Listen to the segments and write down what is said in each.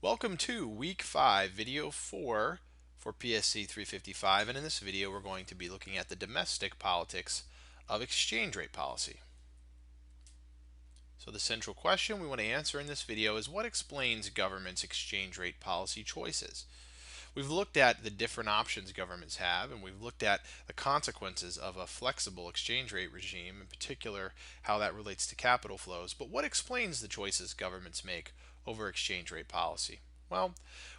Welcome to week 5, video 4 for PSC 355, and in this video we're going to be looking at the domestic politics of exchange rate policy. So the central question we want to answer in this video is what explains government's exchange rate policy choices? We've looked at the different options governments have, and we've looked at the consequences of a flexible exchange rate regime, in particular how that relates to capital flows. But what explains the choices governments make over exchange rate policy? Well,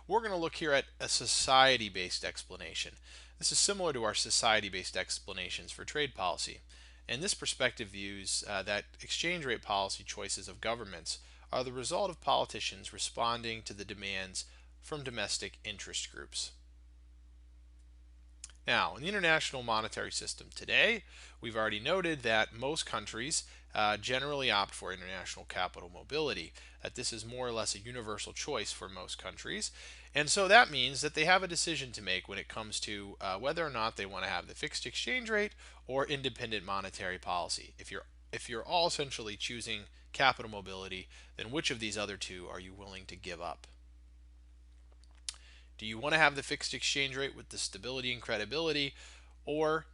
we're going to look here at a society-based explanation. This is similar to our society-based explanations for trade policy. And this perspective views that exchange rate policy choices of governments are the result of politicians responding to the demands from domestic interest groups. Now, in the international monetary system today, we've already noted that most countries generally opt for international capital mobility, that this is more or less a universal choice for most countries. And so that means that they have a decision to make when it comes to whether or not they want to have the fixed exchange rate or independent monetary policy. If you're all essentially choosing capital mobility, then which of these other two are you willing to give up? Do you want to have the fixed exchange rate with the stability and credibility, or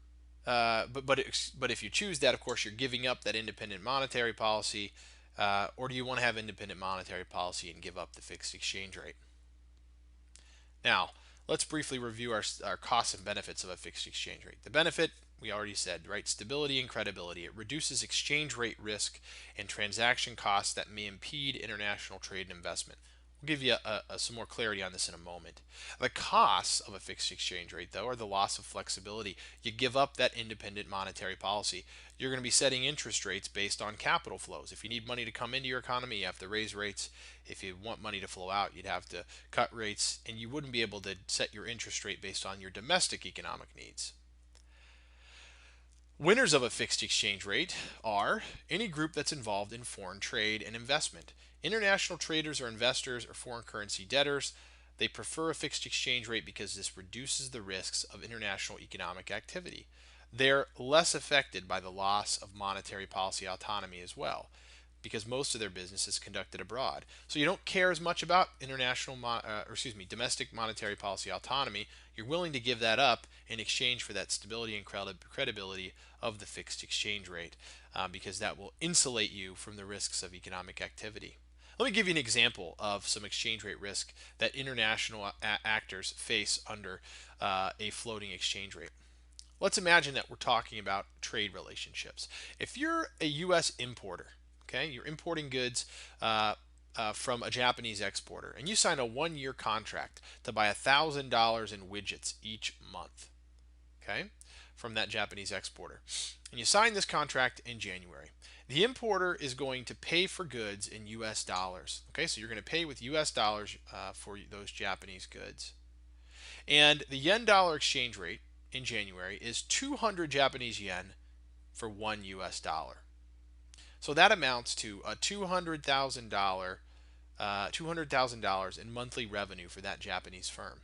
but if you choose that, of course, you're giving up that independent monetary policy, or do you want to have independent monetary policy and give up the fixed exchange rate? Now, let's briefly review our costs and benefits of a fixed exchange rate. The benefit, we already said, right? Stability and credibility. It reduces exchange rate risk and transaction costs that may impede international trade and investment. We'll give you some more clarity on this in a moment. The costs of a fixed exchange rate, though, are the loss of flexibility. You give up that independent monetary policy. You're going to be setting interest rates based on capital flows. If you need money to come into your economy, you have to raise rates. If you want money to flow out, you'd have to cut rates, and you wouldn't be able to set your interest rate based on your domestic economic needs. Winners of a fixed exchange rate are any group that's involved in foreign trade and investment. International traders or investors or foreign currency debtors, they prefer a fixed exchange rate because this reduces the risks of international economic activity. They're less affected by the loss of monetary policy autonomy as well, because most of their business is conducted abroad. So you don't care as much about domestic monetary policy autonomy. You're willing to give that up in exchange for that stability and credibility of the fixed exchange rate, because that will insulate you from the risks of economic activity. Let me give you an example of some exchange rate risk that international actors face under a floating exchange rate. Let's imagine that we're talking about trade relationships. If you're a U.S. importer, okay, you're importing goods from a Japanese exporter, and you sign a 1-year contract to buy $1,000 in widgets each month, okay, from that Japanese exporter. And you sign this contract in January. The importer is going to pay for goods in US dollars. Okay, so you're going to pay with US dollars for those Japanese goods. And the yen dollar exchange rate in January is 200 Japanese yen for 1 US dollar. So that amounts to a $200,000 in monthly revenue for that Japanese firm.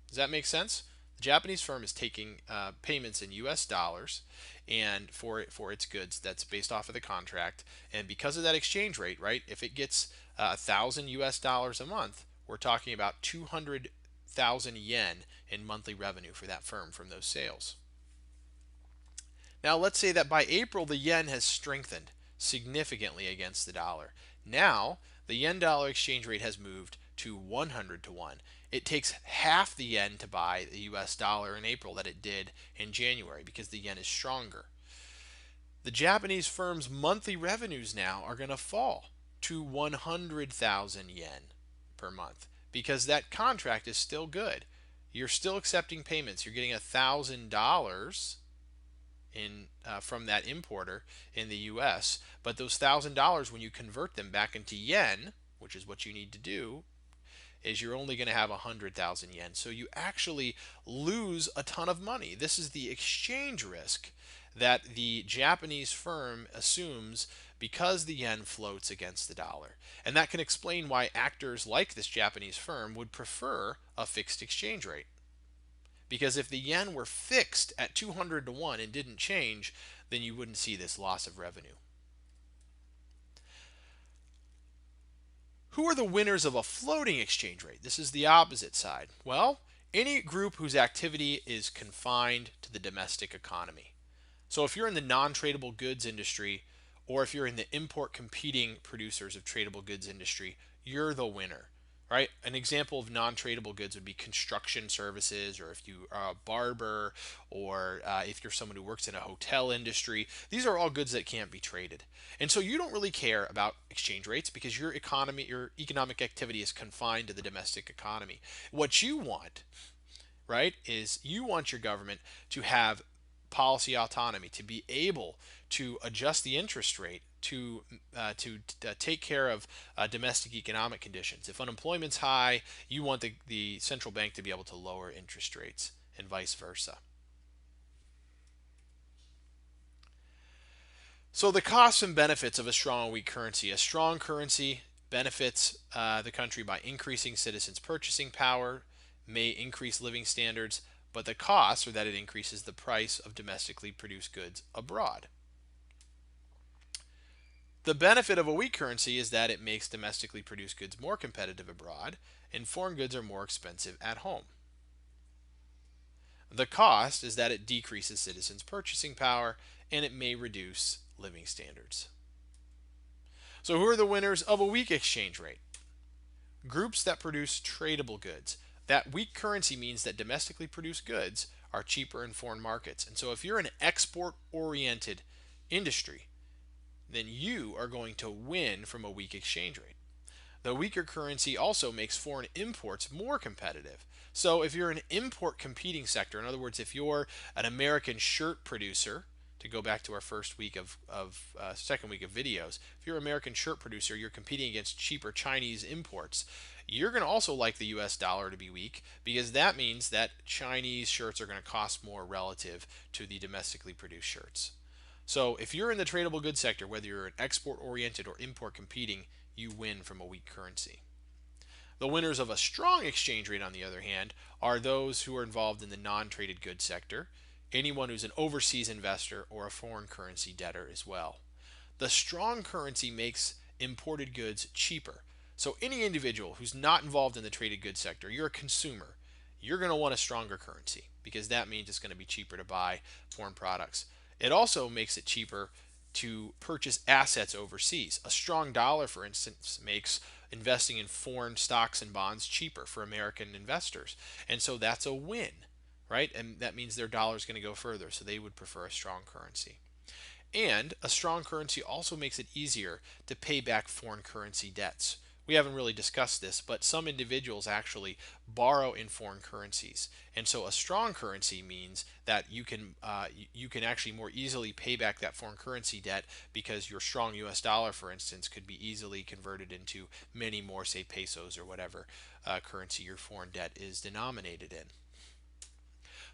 Does that make sense? The Japanese firm is taking payments in U.S. dollars and for its goods that's based off of the contract, and because of that exchange rate, right? If it gets 1,000 U.S. dollars a month, we're talking about 200,000 yen in monthly revenue for that firm from those sales. Now let's say that by April the yen has strengthened significantly against the dollar. Now the yen dollar exchange rate has moved to 100 to 1. It takes half the yen to buy the US dollar in April that it did in January because the yen is stronger. The Japanese firm's monthly revenues now are going to fall to 100,000 yen per month because that contract is still good. You're still accepting payments. You're getting $1,000 from that importer in the U.S. But those $1,000, when you convert them back into yen, which is what you need to do, is you're only going to have 100,000 yen. So you actually lose a ton of money. This is the exchange risk that the Japanese firm assumes because the yen floats against the dollar. And that can explain why actors like this Japanese firm would prefer a fixed exchange rate. Because if the yen were fixed at 200 to 1 and didn't change, then you wouldn't see this loss of revenue. Who are the winners of a floating exchange rate? This is the opposite side. Well, any group whose activity is confined to the domestic economy. So if you're in the non-tradable goods industry, or if you're in the import competing producers of tradable goods industry, you're the winner, right? An example of non-tradable goods would be construction services, or if you are a barber, or if you're someone who works in a hotel industry. These are all goods that can't be traded. And so you don't really care about exchange rates because your economy, your economic activity is confined to the domestic economy. What you want, right, is you want your government to have policy autonomy, to be able to adjust the interest rate to take care of domestic economic conditions. If unemployment's high, you want the central bank to be able to lower interest rates and vice versa. So the costs and benefits of a strong or weak currency. A strong currency benefits the country by increasing citizens' purchasing power, may increase living standards, but the costs are that it increases the price of domestically produced goods abroad. The benefit of a weak currency is that it makes domestically produced goods more competitive abroad, and foreign goods are more expensive at home. The cost is that it decreases citizens' purchasing power, and it may reduce living standards. So, who are the winners of a weak exchange rate? Groups that produce tradable goods. That weak currency means that domestically produced goods are cheaper in foreign markets. And so, if you're an export oriented industry, then you are going to win from a weak exchange rate. The weaker currency also makes foreign imports more competitive. So if you're an import competing sector, in other words, if you're an American shirt producer, to go back to our first week second week of videos, if you're an American shirt producer, you're competing against cheaper Chinese imports. You're going to also like the US dollar to be weak because that means that Chinese shirts are going to cost more relative to the domestically produced shirts. So if you're in the tradable goods sector, whether you're an export oriented or import competing, you win from a weak currency. The winners of a strong exchange rate, on the other hand, are those who are involved in the non-traded goods sector, anyone who's an overseas investor or a foreign currency debtor as well. The strong currency makes imported goods cheaper. So any individual who's not involved in the traded goods sector, you're a consumer, you're going to want a stronger currency because that means it's going to be cheaper to buy foreign products. It also makes it cheaper to purchase assets overseas. A strong dollar, for instance, makes investing in foreign stocks and bonds cheaper for American investors. And so that's a win, right? And that means their dollar is going to go further. So they would prefer a strong currency. And a strong currency also makes it easier to pay back foreign currency debts. We haven't really discussed this, but some individuals actually borrow in foreign currencies, and so a strong currency means that you can actually more easily pay back that foreign currency debt because your strong U.S. dollar, for instance, could be easily converted into many more, say, pesos or whatever currency your foreign debt is denominated in.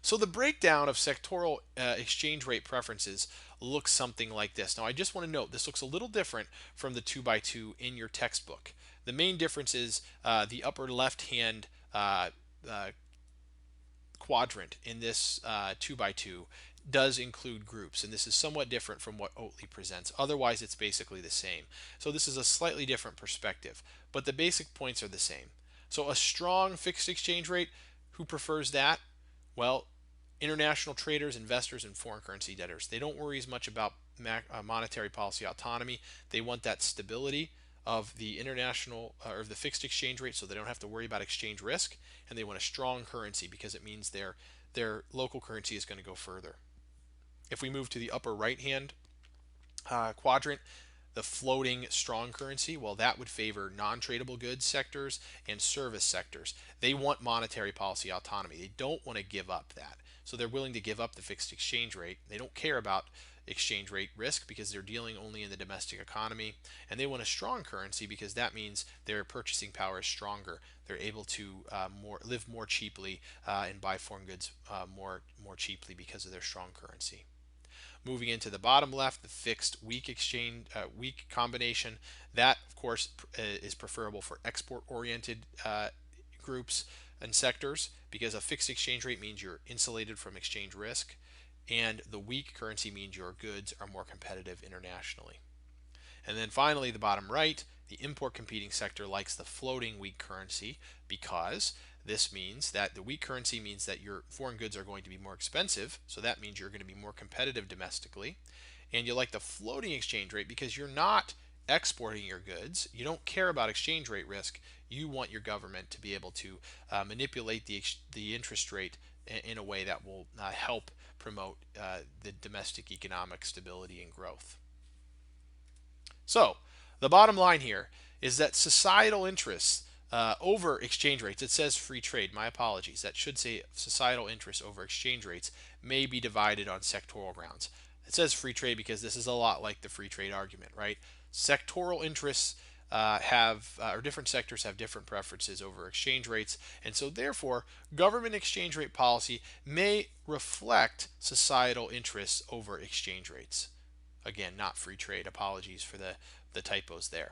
So the breakdown of sectoral exchange rate preferences looks something like this. Now I just want to note this looks a little different from the 2x2 in your textbook. The main difference is the upper left hand quadrant in this 2x2 does include groups, and this is somewhat different from what Oatley presents. Otherwise it's basically the same. So this is a slightly different perspective, but the basic points are the same. So a strong fixed exchange rate, who prefers that? Well, international traders, investors, and foreign currency debtors. They don't worry as much about monetary policy autonomy. They want that stability of the international or the fixed exchange rate so they don't have to worry about exchange risk, and they want a strong currency because it means their local currency is going to go further. If we move to the upper right hand quadrant, the floating strong currency, well, that would favor non-tradable goods sectors and service sectors. They want monetary policy autonomy. They don't want to give up that. So they're willing to give up the fixed exchange rate. They don't care about exchange rate risk because they're dealing only in the domestic economy. And they want a strong currency because that means their purchasing power is stronger. They're able to live more cheaply and buy foreign goods more cheaply because of their strong currency. Moving into the bottom left, the fixed weak combination. That, of course, is preferable for export-oriented groups and sectors because a fixed exchange rate means you're insulated from exchange risk, and the weak currency means your goods are more competitive internationally. And then finally, the bottom right, The import competing sector likes the floating weak currency because this means that the weak currency means that your foreign goods are going to be more expensive, so that means you're going to be more competitive domestically. And you like the floating exchange rate because you're not exporting your goods. You don't care about exchange rate risk. You want your government to be able to manipulate the interest rate in a way that will help promote the domestic economic stability and growth. So, the bottom line here is that societal interests over exchange rates, it says free trade, my apologies, that should say societal interests over exchange rates may be divided on sectoral grounds. It says free trade because this is a lot like the free trade argument, right? Sectoral interests or different sectors have different preferences over exchange rates, and so therefore, government exchange rate policy may reflect societal interests over exchange rates. Again, not free trade. Apologies for the typos there.